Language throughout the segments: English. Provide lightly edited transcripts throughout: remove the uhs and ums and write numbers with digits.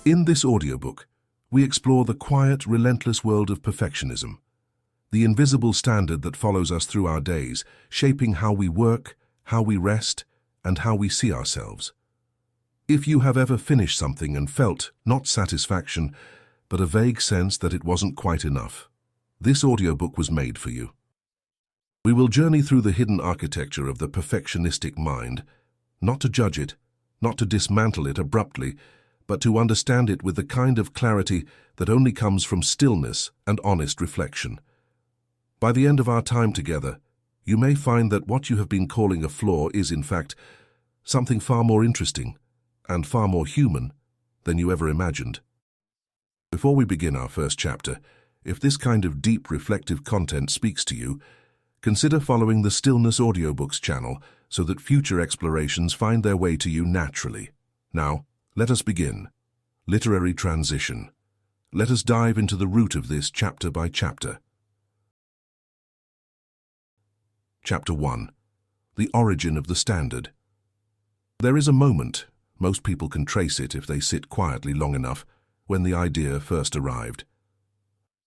In this audiobook, we explore the quiet, relentless world of perfectionism, the invisible standard that follows us through our days, shaping how we work, how we rest, and how we see ourselves. If you have ever finished something and felt not satisfaction, but a vague sense that it wasn't quite enough, this audiobook was made for you. We will journey through the hidden architecture of the perfectionistic mind, not to judge it, not to dismantle it abruptly, but to understand it with the kind of clarity that only comes from stillness and honest reflection. By the end of our time together, you may find that what you have been calling a flaw is, in fact, something far more interesting and far more human than you ever imagined. Before we begin our first chapter, if this kind of deep, reflective content speaks to you, consider following the Stillness Audiobooks channel so that future explorations find their way to you naturally. Now, let us begin. Literary transition. Let us dive into the root of this chapter by chapter. Chapter 1. The Origin of the Standard. There is a moment, most people can trace it if they sit quietly long enough, when the idea first arrived.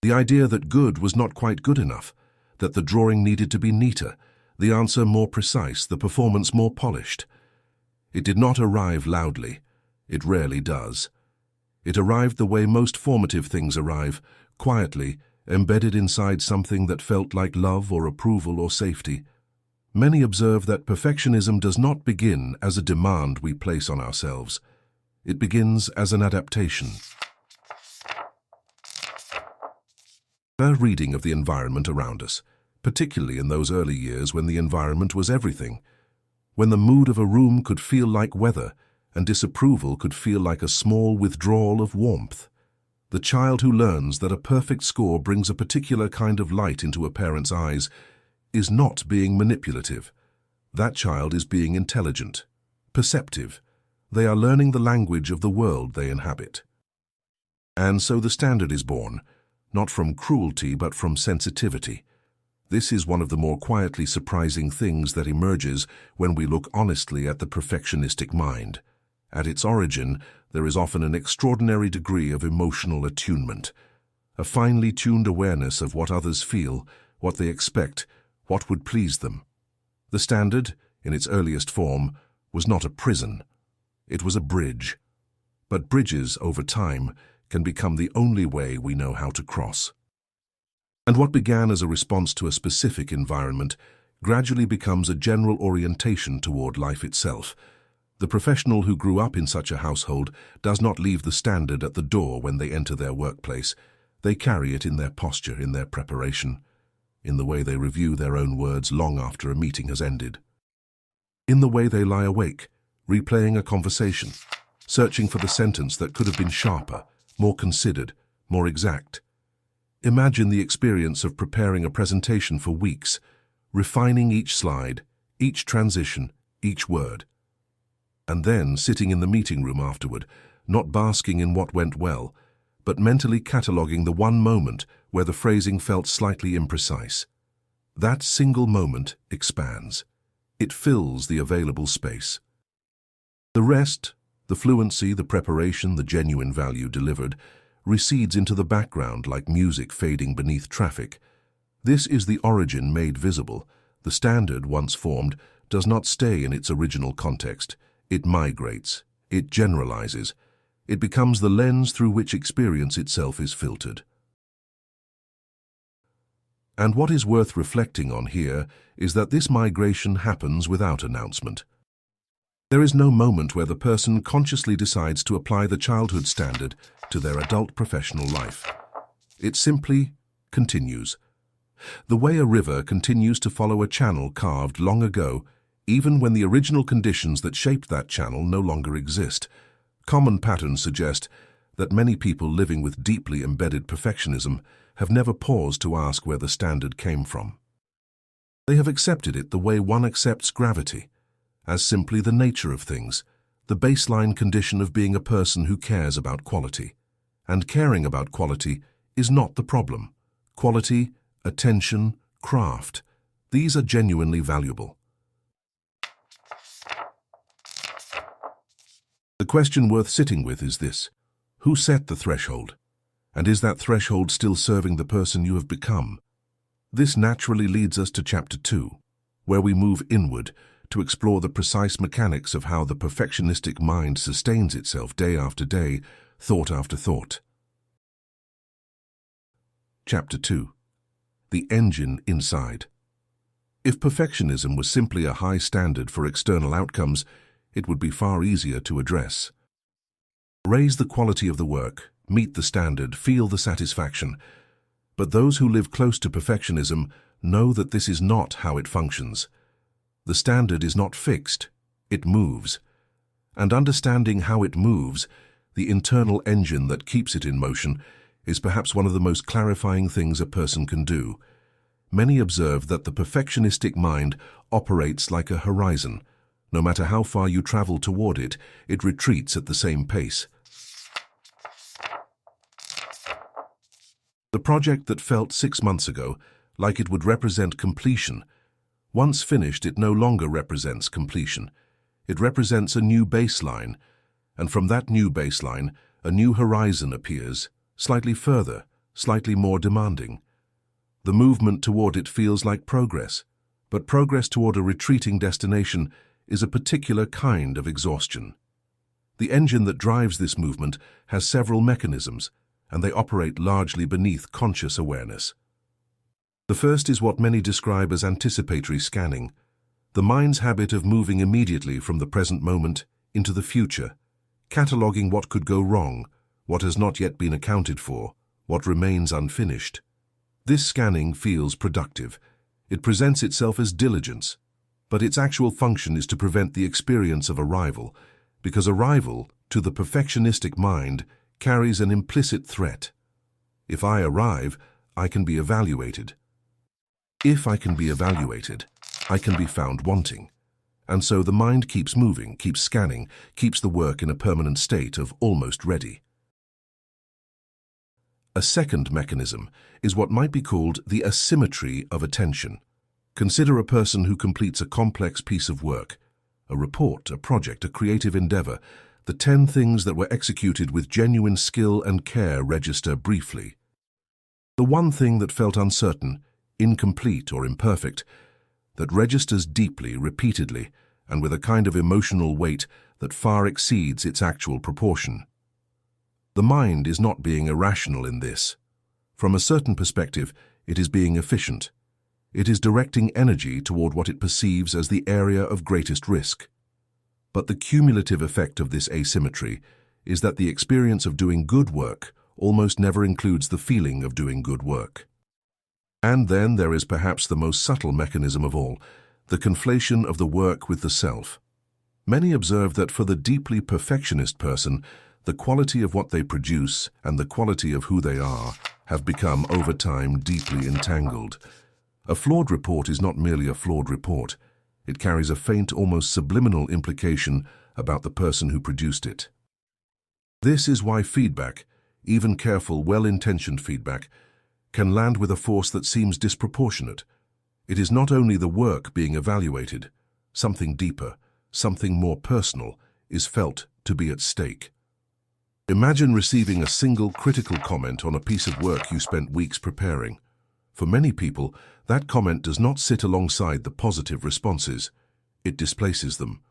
The idea that good was not quite good enough, that the drawing needed to be neater, the answer more precise, the performance more polished. It did not arrive loudly. It rarely does. It arrived the way most formative things arrive, quietly, embedded inside something that felt like love or approval or safety. Many observe that perfectionism does not begin as a demand we place on ourselves. It begins as an adaptation. A reading of the environment around us, particularly in those early years when the environment was everything, when the mood of a room could feel like weather, and disapproval could feel like a small withdrawal of warmth. The child who learns that a perfect score brings a particular kind of light into a parent's eyes is not being manipulative. That child is being intelligent, perceptive. They are learning the language of the world they inhabit. And so the standard is born, not from cruelty but from sensitivity. This is one of the more quietly surprising things that emerges when we look honestly at the perfectionistic mind. At its origin, there is often an extraordinary degree of emotional attunement, a finely tuned awareness of what others feel, what they expect, what would please them. The standard, in its earliest form, was not a prison. It was a bridge. But bridges, over time, can become the only way we know how to cross. And what began as a response to a specific environment gradually becomes a general orientation toward life itself. The professional who grew up in such a household does not leave the standard at the door when they enter their workplace. They carry it in their posture, in their preparation, in the way they review their own words long after a meeting has ended, in the way they lie awake, replaying a conversation, searching for the sentence that could have been sharper, more considered, more exact. Imagine the experience of preparing a presentation for weeks, refining each slide, each transition, each word. And then sitting in the meeting room afterward, not basking in what went well, but mentally cataloguing the one moment where the phrasing felt slightly imprecise. That single moment expands. It fills the available space. The rest, the fluency, the preparation, the genuine value delivered, recedes into the background like music fading beneath traffic. This is the origin made visible. The standard, once formed, does not stay in its original context. It migrates, it generalizes, it becomes the lens through which experience itself is filtered. And what is worth reflecting on here is that this migration happens without announcement. There is no moment where the person consciously decides to apply the childhood standard to their adult professional life. It simply continues. The way a river continues to follow a channel carved long ago, even when the original conditions that shaped that channel no longer exist. Common patterns suggest that many people living with deeply embedded perfectionism have never paused to ask where the standard came from. They have accepted it the way one accepts gravity, as simply the nature of things, the baseline condition of being a person who cares about quality. And caring about quality is not the problem. Quality, attention, craft, these are genuinely valuable. The question worth sitting with is this: Who set the threshold? And is that threshold still serving the person you have become? This naturally leads us to Chapter 2, where we move inward to explore the precise mechanics of how the perfectionistic mind sustains itself day after day, thought after thought. Chapter 2. The engine inside. If perfectionism was simply a high standard for external outcomes, it would be far easier to address. Raise the quality of the work, meet the standard, feel the satisfaction. But those who live close to perfectionism know that this is not how it functions. The standard is not fixed, it moves. And understanding how it moves, the internal engine that keeps it in motion, is perhaps one of the most clarifying things a person can do. Many observe that the perfectionistic mind operates like a horizon. No matter how far you travel toward it, it retreats at the same pace. The project that felt 6 months ago like it would represent completion, once finished, it no longer represents completion. It represents a new baseline, and from that new baseline, a new horizon appears, slightly further, slightly more demanding. The movement toward it feels like progress, but progress toward a retreating destination is a particular kind of exhaustion. The engine that drives this movement has several mechanisms, and they operate largely beneath conscious awareness. The first is what many describe as anticipatory scanning, the mind's habit of moving immediately from the present moment into the future, cataloging what could go wrong, what has not yet been accounted for, what remains unfinished. This scanning feels productive. It presents itself as diligence, but its actual function is to prevent the experience of arrival, because arrival, to the perfectionistic mind, carries an implicit threat. If I arrive, I can be evaluated. If I can be evaluated, I can be found wanting. And so the mind keeps moving, keeps scanning, keeps the work in a permanent state of almost ready. A second mechanism is what might be called the asymmetry of attention. Consider a person who completes a complex piece of work, a report, a project, a creative endeavor. The 10 things that were executed with genuine skill and care register briefly. The one thing that felt uncertain, incomplete or imperfect, that registers deeply, repeatedly, and with a kind of emotional weight that far exceeds its actual proportion. The mind is not being irrational in this. From a certain perspective, it is being efficient. It is directing energy toward what it perceives as the area of greatest risk. But the cumulative effect of this asymmetry is that the experience of doing good work almost never includes the feeling of doing good work. And then there is perhaps the most subtle mechanism of all, the conflation of the work with the self. Many observe that for the deeply perfectionist person, the quality of what they produce and the quality of who they are have become, over time, deeply entangled. A flawed report is not merely a flawed report. It carries a faint, almost subliminal implication about the person who produced it. This is why feedback, even careful, well-intentioned feedback, can land with a force that seems disproportionate. It is not only the work being evaluated, something deeper, something more personal, is felt to be at stake. Imagine receiving a single critical comment on a piece of work you spent weeks preparing. For many people, that comment does not sit alongside the positive responses. It displaces them.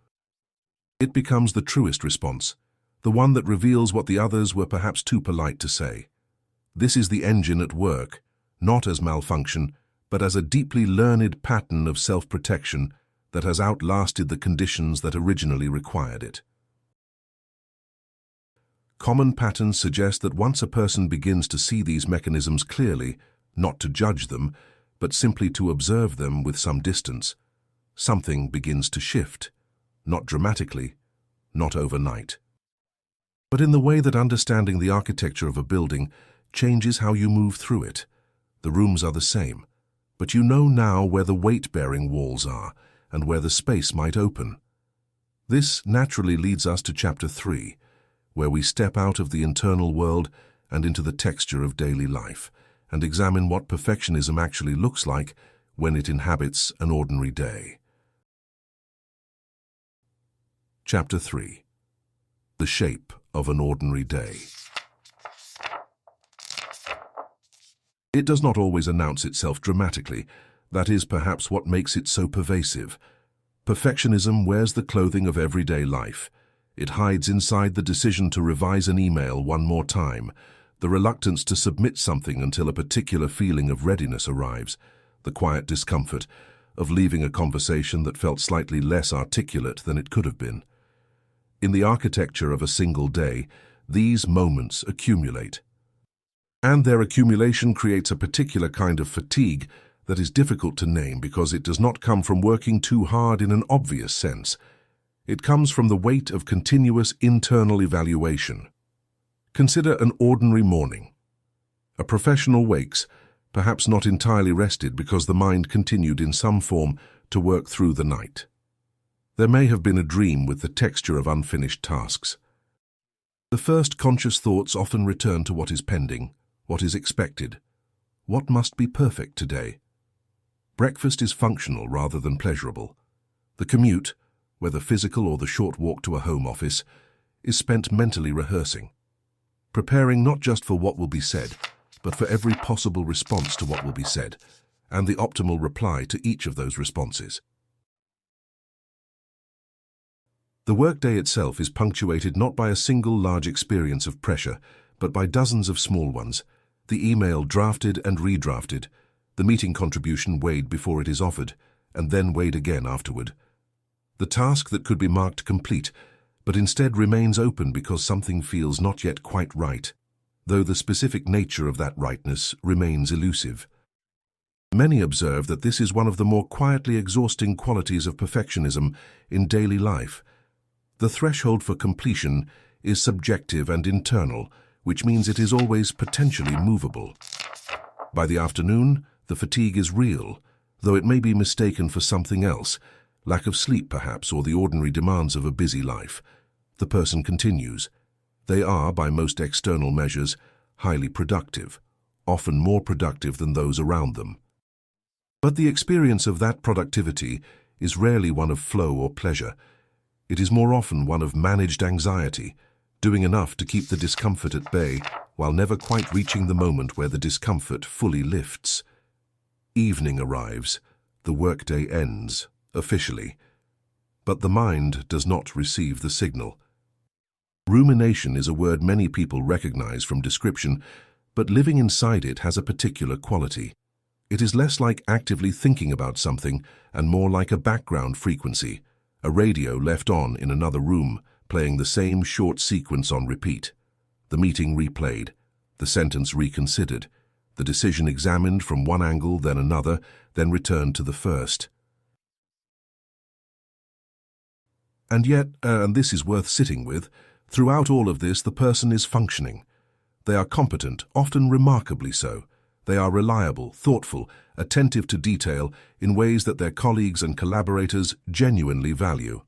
It becomes the truest response, the one that reveals what the others were perhaps too polite to say. This is the engine at work, not as malfunction, but as a deeply learned pattern of self-protection that has outlasted the conditions that originally required it. Common patterns suggest that once a person begins to see these mechanisms clearly, not to judge them, but simply to observe them with some distance, something begins to shift, not dramatically, not overnight, but in the way that understanding the architecture of a building changes how you move through it. The rooms are the same, but you know now where the weight-bearing walls are and where the space might open. This naturally leads us to Chapter 3, where we step out of the internal world and into the texture of daily life, and examine what perfectionism actually looks like when it inhabits an ordinary day. Chapter 3. The shape of an ordinary day. It does not always announce itself dramatically. That is perhaps what makes it so pervasive. Perfectionism wears the clothing of everyday life. It hides inside the decision to revise an email one more time, the reluctance to submit something until a particular feeling of readiness arrives, the quiet discomfort of leaving a conversation that felt slightly less articulate than it could have been. In the architecture of a single day, these moments accumulate. And their accumulation creates a particular kind of fatigue that is difficult to name because it does not come from working too hard in an obvious sense. It comes from the weight of continuous internal evaluation. Consider an ordinary morning. A professional wakes, perhaps not entirely rested because the mind continued in some form to work through the night. There may have been a dream with the texture of unfinished tasks. The first conscious thoughts often return to what is pending, what is expected, what must be perfect today. Breakfast is functional rather than pleasurable. The commute, whether physical or the short walk to a home office, is spent mentally rehearsing, preparing not just for what will be said, but for every possible response to what will be said, and the optimal reply to each of those responses. The workday itself is punctuated not by a single large experience of pressure, but by dozens of small ones, the email drafted and redrafted, the meeting contribution weighed before it is offered, and then weighed again afterward. The task that could be marked complete, but instead remains open because something feels not yet quite right, though the specific nature of that rightness remains elusive. Many observe that this is one of the more quietly exhausting qualities of perfectionism in daily life. The threshold for completion is subjective and internal, which means it is always potentially movable. By the afternoon, the fatigue is real, though it may be mistaken for something else, lack of sleep perhaps, or the ordinary demands of a busy life. The person continues. They are, by most external measures, highly productive, often more productive than those around them. But the experience of that productivity is rarely one of flow or pleasure. It is more often one of managed anxiety, doing enough to keep the discomfort at bay while never quite reaching the moment where the discomfort fully lifts. Evening arrives, the workday ends, officially. But the mind does not receive the signal. Rumination is a word many people recognize from description, but living inside it has a particular quality. It is less like actively thinking about something and more like a background frequency, a radio left on in another room, playing the same short sequence on repeat. The meeting replayed, the sentence reconsidered, the decision examined from one angle, then another, then returned to the first. And yet, and this is worth sitting with, throughout all of this the person is functioning. They are competent, often remarkably so. They are reliable, thoughtful, attentive to detail in ways that their colleagues and collaborators genuinely value.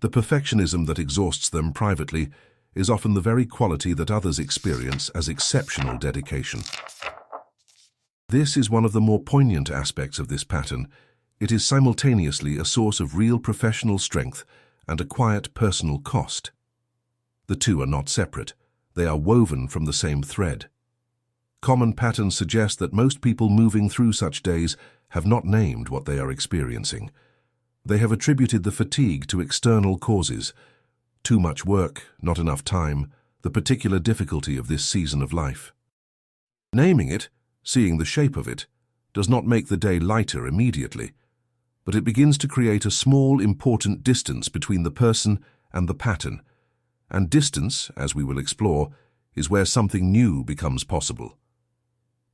The perfectionism that exhausts them privately is often the very quality that others experience as exceptional dedication. This is one of the more poignant aspects of this pattern. It is simultaneously a source of real professional strength and a quiet personal cost. The two are not separate. They are woven from the same thread. Common patterns suggest that most people moving through such days have not named what they are experiencing. They have attributed the fatigue to external causes: too much work, not enough time, the particular difficulty of this season of life. Naming it, seeing the shape of it, does not make the day lighter immediately, but it begins to create a small, important distance between the person and the pattern. And distance, as we will explore, is where something new becomes possible.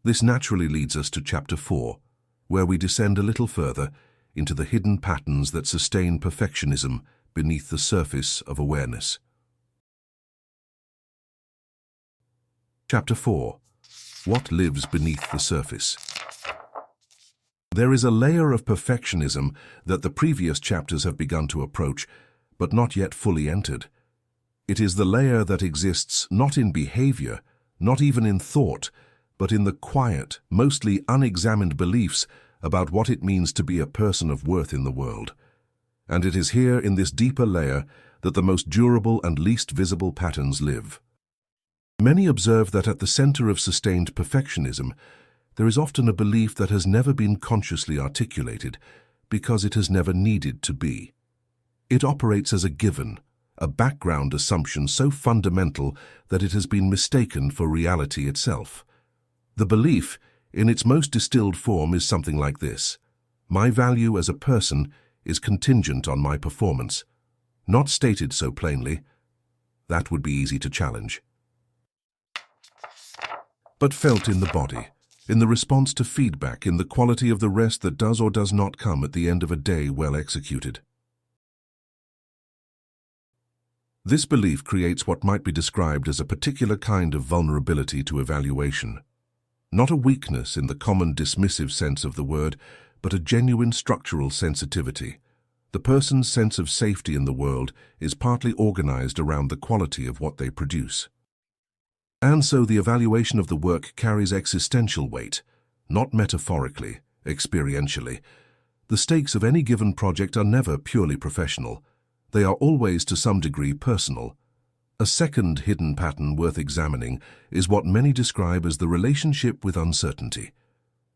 This naturally leads us to Chapter 4, where we descend a little further into the hidden patterns that sustain perfectionism beneath the surface of awareness. Chapter 4. What lives beneath the surface? There is a layer of perfectionism that the previous chapters have begun to approach, but not yet fully entered. It is the layer that exists not in behavior, not even in thought, but in the quiet, mostly unexamined beliefs about what it means to be a person of worth in the world. And it is here in this deeper layer that the most durable and least visible patterns live. Many observe that at the center of sustained perfectionism, there is often a belief that has never been consciously articulated because it has never needed to be. It operates as a given, a background assumption so fundamental that it has been mistaken for reality itself. The belief, in its most distilled form, is something like this: my value as a person is contingent on my performance. Not stated so plainly, that would be easy to challenge, but felt in the body, in the response to feedback, in the quality of the rest that does or does not come at the end of a day well executed. This belief creates what might be described as a particular kind of vulnerability to evaluation. Not a weakness in the common dismissive sense of the word, but a genuine structural sensitivity. The person's sense of safety in the world is partly organized around the quality of what they produce. And so the evaluation of the work carries existential weight, not metaphorically, experientially. The stakes of any given project are never purely professional. They are always to some degree personal. A second hidden pattern worth examining is what many describe as the relationship with uncertainty.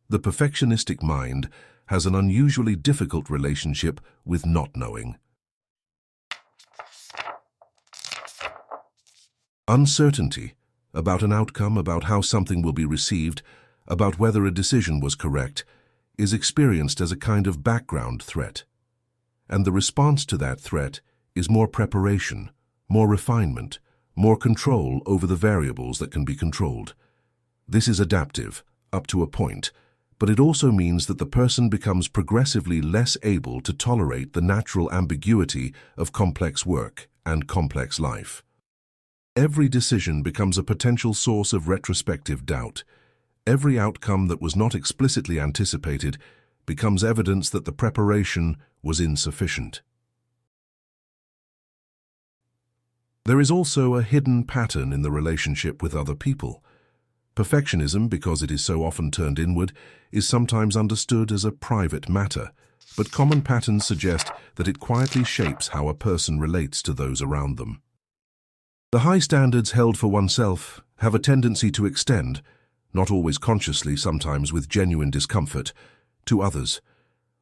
The perfectionistic mind has an unusually difficult relationship with not knowing. Uncertainty about an outcome, about how something will be received, about whether a decision was correct, is experienced as a kind of background threat. And the response to that threat is more preparation, more refinement, more control over the variables that can be controlled. This is adaptive, up to a point, but it also means that the person becomes progressively less able to tolerate the natural ambiguity of complex work and complex life. Every decision becomes a potential source of retrospective doubt. Every outcome that was not explicitly anticipated becomes evidence that the preparation was insufficient. There is also a hidden pattern in the relationship with other people. Perfectionism, because it is so often turned inward, is sometimes understood as a private matter, but common patterns suggest that it quietly shapes how a person relates to those around them. The high standards held for oneself have a tendency to extend, not always consciously, sometimes with genuine discomfort, to others.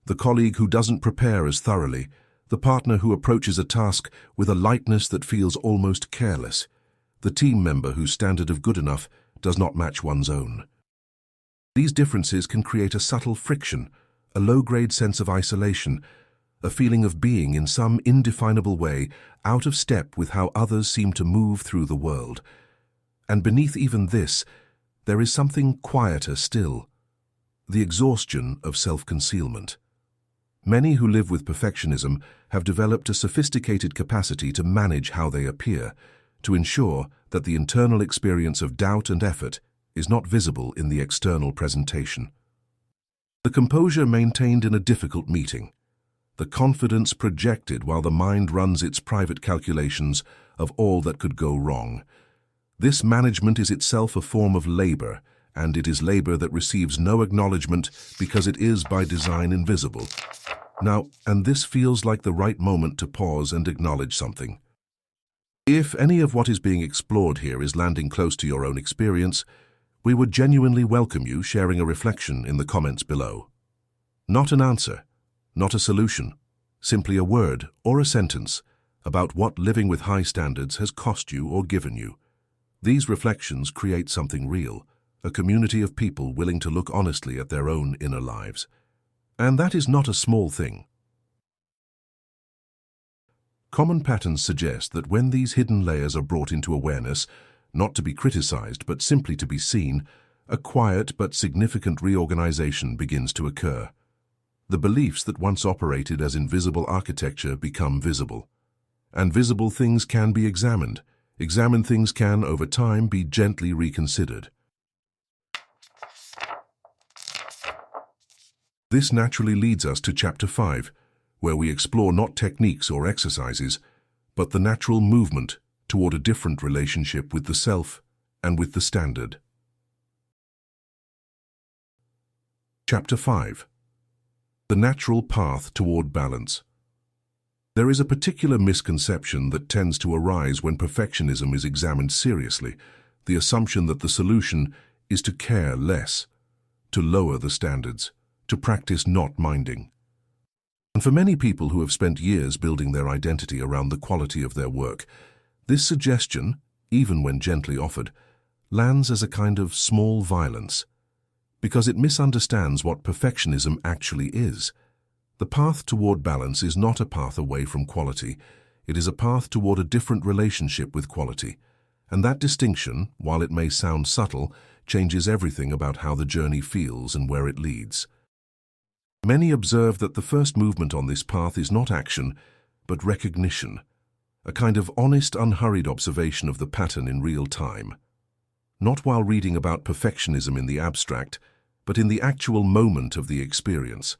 The colleague who doesn't prepare as thoroughly, the partner who approaches a task with a lightness that feels almost careless, the team member whose standard of good enough does not match one's own. These differences can create a subtle friction, a low-grade sense of isolation, a feeling of being in some indefinable way out of step with how others seem to move through the world. And beneath even this, there is something quieter still: the exhaustion of self-concealment. Many who live with perfectionism have developed a sophisticated capacity to manage how they appear, to ensure that the internal experience of doubt and effort is not visible in the external presentation. The composure maintained in a difficult meeting, the confidence projected while the mind runs its private calculations of all that could go wrong. This management is itself a form of labor, and it is labor that receives no acknowledgement because it is by design invisible. Now, and this feels like the right moment to pause and acknowledge something. If any of what is being explored here is landing close to your own experience, we would genuinely welcome you sharing a reflection in the comments below. Not an answer, not a solution, simply a word or a sentence about what living with high standards has cost you or given you. These reflections create something real, a community of people willing to look honestly at their own inner lives. And that is not a small thing. Common patterns suggest that when these hidden layers are brought into awareness, not to be criticized but simply to be seen, a quiet but significant reorganization begins to occur. The beliefs that once operated as invisible architecture become visible. And visible things can be examined. Examined things can, over time, be gently reconsidered. This naturally leads us to Chapter 5, where we explore not techniques or exercises, but the natural movement toward a different relationship with the self and with the standard. Chapter 5. The natural path toward balance. There is a particular misconception that tends to arise when perfectionism is examined seriously, the assumption that the solution is to care less. to lower the standards, to practice not minding. And for many people who have spent years building their identity around the quality of their work, this suggestion, even when gently offered, lands as a kind of small violence, because it misunderstands what perfectionism actually is. The path toward balance is not a path away from quality, it is a path toward a different relationship with quality. And that distinction, while it may sound subtle, changes everything about how the journey feels and where it leads. Many observe that the first movement on this path is not action, but recognition, a kind of honest, unhurried observation of the pattern in real time. Not while reading about perfectionism in the abstract, but in the actual moment of the experience.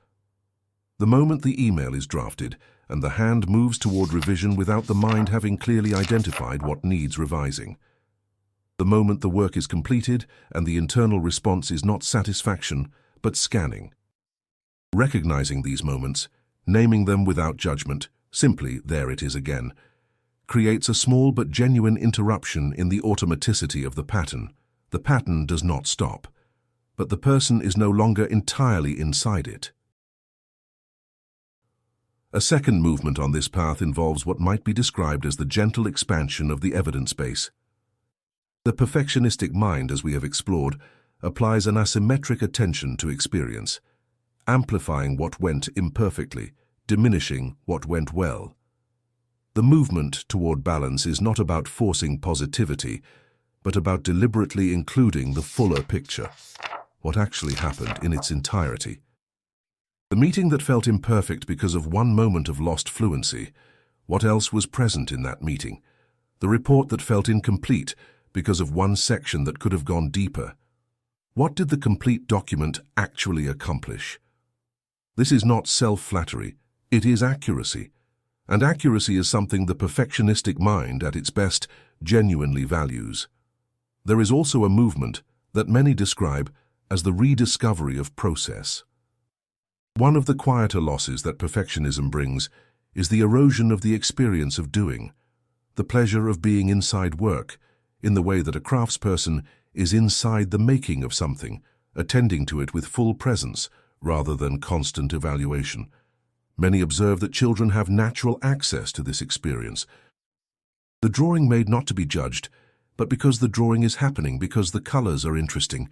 The moment the email is drafted and the hand moves toward revision without the mind having clearly identified what needs revising. The moment the work is completed and the internal response is not satisfaction, but scanning. Recognizing these moments, naming them without judgment, simply there it is again, creates a small but genuine interruption in the automaticity of the pattern. The pattern does not stop, but the person is no longer entirely inside it. A second movement on this path involves what might be described as the gentle expansion of the evidence base. The perfectionistic mind, as we have explored, applies an asymmetric attention to experience, amplifying what went imperfectly, diminishing what went well. The movement toward balance is not about forcing positivity, but about deliberately including the fuller picture, what actually happened in its entirety. The meeting that felt imperfect because of one moment of lost fluency, what else was present in that meeting? The report that felt incomplete because of one section that could have gone deeper. What did the complete document actually accomplish? This is not self-flattery, it is accuracy. And accuracy is something the perfectionistic mind, at its best, genuinely values. There is also a movement that many describe as the rediscovery of process. One of the quieter losses that perfectionism brings is the erosion of the experience of doing, the pleasure of being inside work, in the way that a craftsperson is inside the making of something, attending to it with full presence rather than constant evaluation. Many observe that children have natural access to this experience. The drawing made not to be judged, but because the drawing is happening, because the colors are interesting,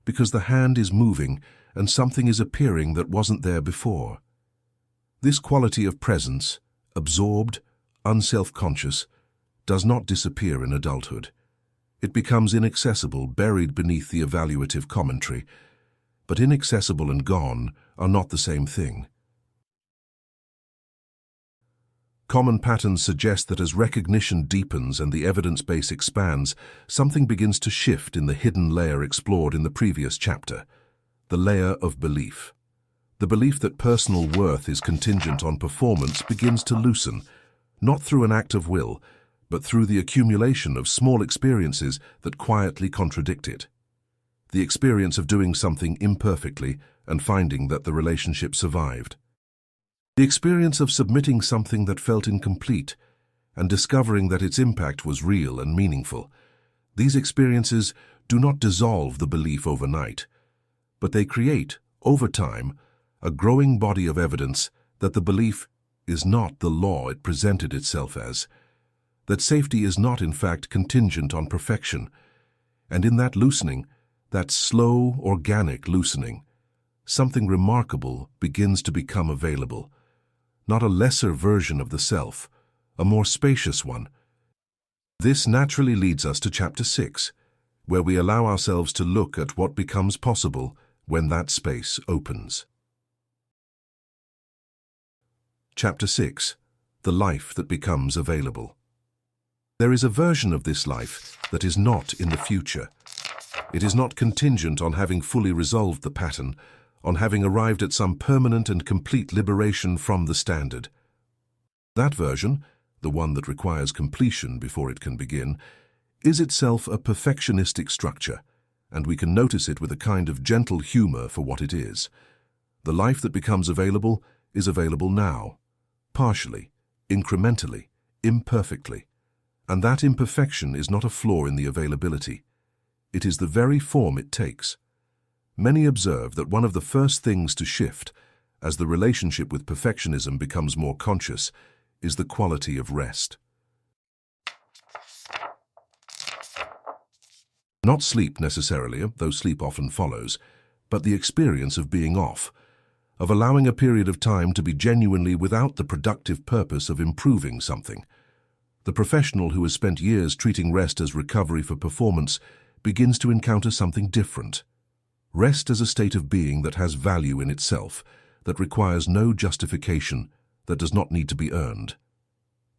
because the hand is moving and something is appearing that wasn't there before. This quality of presence, absorbed, unself-conscious, does not disappear in adulthood. It becomes inaccessible, buried beneath the evaluative commentary. But inaccessible and gone are not the same thing. Common patterns suggest that as recognition deepens and the evidence base expands, something begins to shift in the hidden layer explored in the previous chapter, the layer of belief. The belief that personal worth is contingent on performance begins to loosen, not through an act of will, but through the accumulation of small experiences that quietly contradict it. The experience of doing something imperfectly and finding that the relationship survived. The experience of submitting something that felt incomplete and discovering that its impact was real and meaningful. These experiences do not dissolve the belief overnight, but they create, over time, a growing body of evidence that the belief is not the law it presented itself as, that safety is not in fact contingent on perfection, and in that loosening, that slow, organic loosening, something remarkable begins to become available. Not a lesser version of the self, a more spacious one. This naturally leads us to Chapter 6, where we allow ourselves to look at what becomes possible when that space opens. Chapter 6, The Life That Becomes Available. There is a version of this life that is not in the future. It is not contingent on having fully resolved the pattern, on having arrived at some permanent and complete liberation from the standard. That version, the one that requires completion before it can begin, is itself a perfectionistic structure, and we can notice it with a kind of gentle humor for what it is. The life that becomes available is available now, partially, incrementally, imperfectly. And that imperfection is not a flaw in the availability. It is the very form it takes. Many observe that one of the first things to shift, as the relationship with perfectionism becomes more conscious, is the quality of rest. Not sleep necessarily, though sleep often follows, but the experience of being off, of allowing a period of time to be genuinely without the productive purpose of improving something. The professional who has spent years treating rest as recovery for performance begins to encounter something different. Rest as a state of being that has value in itself, that requires no justification, that does not need to be earned.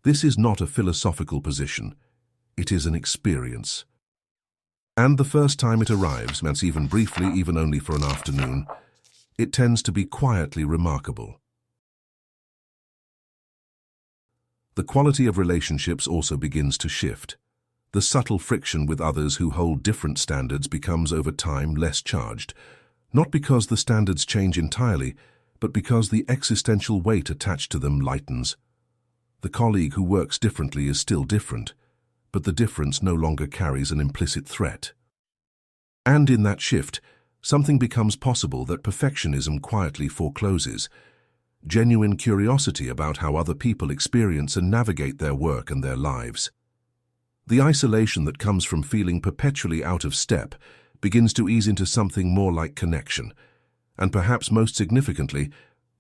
This is not a philosophical position. It is an experience. And the first time it arrives, and even briefly, even only for an afternoon, it tends to be quietly remarkable. The quality of relationships also begins to shift. The subtle friction with others who hold different standards becomes over time less charged, not because the standards change entirely, but because the existential weight attached to them lightens. The colleague who works differently is still different, but the difference no longer carries an implicit threat. And in that shift, something becomes possible that perfectionism quietly forecloses: genuine curiosity about how other people experience and navigate their work and their lives. The isolation that comes from feeling perpetually out of step begins to ease into something more like connection, and perhaps most significantly,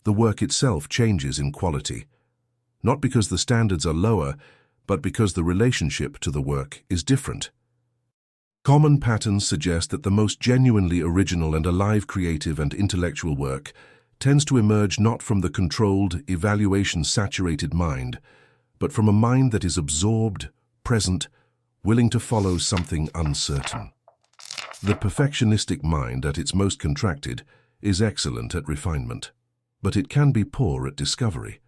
the work itself changes in quality. Not because the standards are lower, but because the relationship to the work is different. Common patterns suggest that the most genuinely original and alive creative and intellectual work tends to emerge not from the controlled, evaluation-saturated mind, but from a mind that is absorbed, present, willing to follow something uncertain. The perfectionistic mind, at its most contracted, is excellent at refinement, but it can be poor at discovery,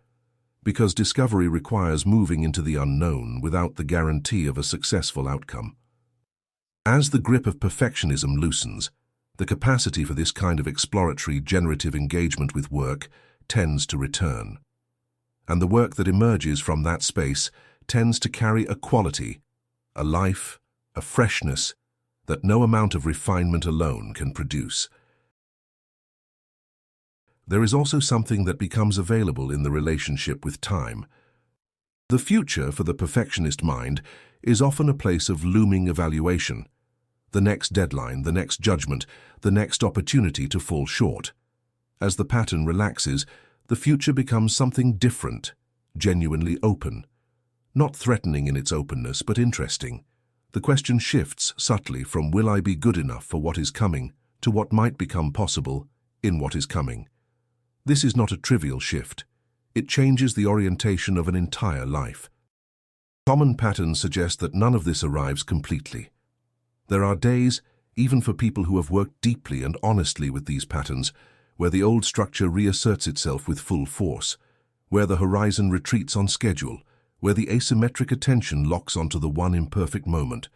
because discovery requires moving into the unknown without the guarantee of a successful outcome. As the grip of perfectionism loosens, the capacity for this kind of exploratory, generative engagement with work tends to return. And the work that emerges from that space tends to carry a quality, a life, a freshness that no amount of refinement alone can produce. There is also something that becomes available in the relationship with time. The future for the perfectionist mind is often a place of looming evaluation. The next deadline, the next judgment, the next opportunity to fall short. As the pattern relaxes, the future becomes something different, genuinely open. Not threatening in its openness, but interesting. The question shifts subtly from will I be good enough for what is coming to what might become possible in what is coming. This is not a trivial shift. It changes the orientation of an entire life. Common patterns suggest that none of this arrives completely. There are days, even for people who have worked deeply and honestly with these patterns, where the old structure reasserts itself with full force, where the horizon retreats on schedule, where the asymmetric attention locks onto the one imperfect moment,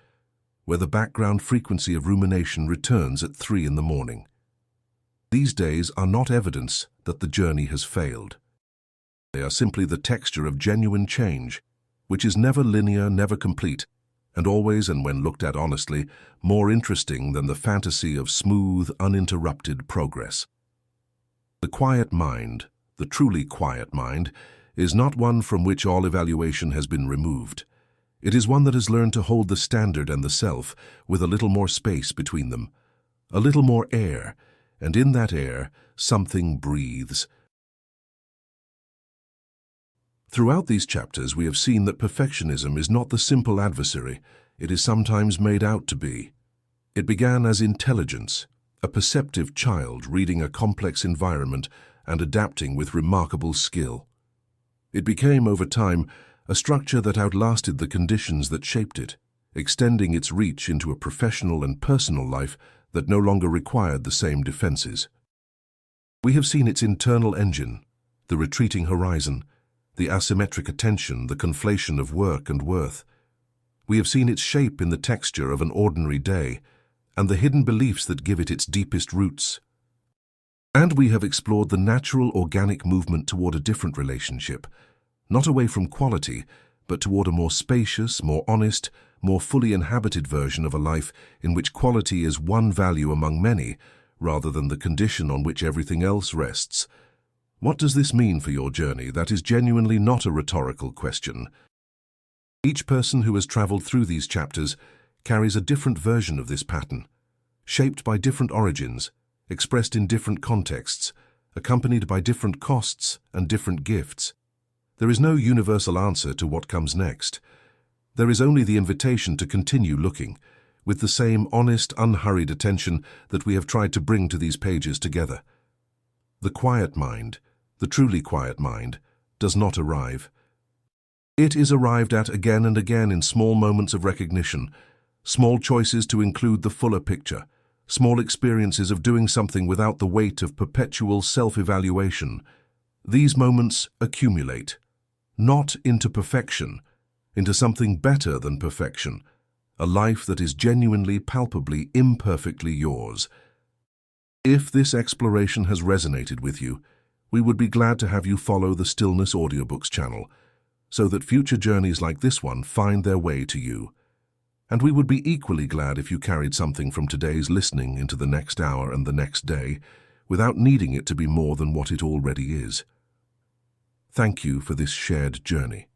where the background frequency of rumination returns at 3 in the morning. These days are not evidence that the journey has failed. They are simply the texture of genuine change, which is never linear, never complete, and always, and when looked at honestly, more interesting than the fantasy of smooth, uninterrupted progress. The quiet mind, the truly quiet mind, is not one from which all evaluation has been removed. It is one that has learned to hold the standard and the self with a little more space between them, a little more air, and in that air, something breathes. Throughout these chapters, we have seen that perfectionism is not the simple adversary it is sometimes made out to be. It began as intelligence, a perceptive child reading a complex environment and adapting with remarkable skill. It became, over time, a structure that outlasted the conditions that shaped it, extending its reach into a professional and personal life that no longer required the same defenses. We have seen its internal engine, the retreating horizon, the asymmetric attention, the conflation of work and worth. We have seen its shape in the texture of an ordinary day, and the hidden beliefs that give it its deepest roots. And we have explored the natural, organic movement toward a different relationship, not away from quality, but toward a more spacious, more honest, more fully inhabited version of a life in which quality is one value among many, rather than the condition on which everything else rests. What does this mean for your journey? That is genuinely not a rhetorical question. Each person who has traveled through these chapters carries a different version of this pattern, shaped by different origins, expressed in different contexts, accompanied by different costs and different gifts. There is no universal answer to what comes next. There is only the invitation to continue looking, with the same honest, unhurried attention that we have tried to bring to these pages together. The quiet mind, the truly quiet mind, does not arrive. It is arrived at again and again in small moments of recognition, small choices to include the fuller picture, small experiences of doing something without the weight of perpetual self-evaluation. These moments accumulate, not into perfection, into something better than perfection, a life that is genuinely, palpably, imperfectly yours. If this exploration has resonated with you, we would be glad to have you follow the Stillness Audiobooks channel, so that future journeys like this one find their way to you. And we would be equally glad if you carried something from today's listening into the next hour and the next day, without needing it to be more than what it already is. Thank you for this shared journey.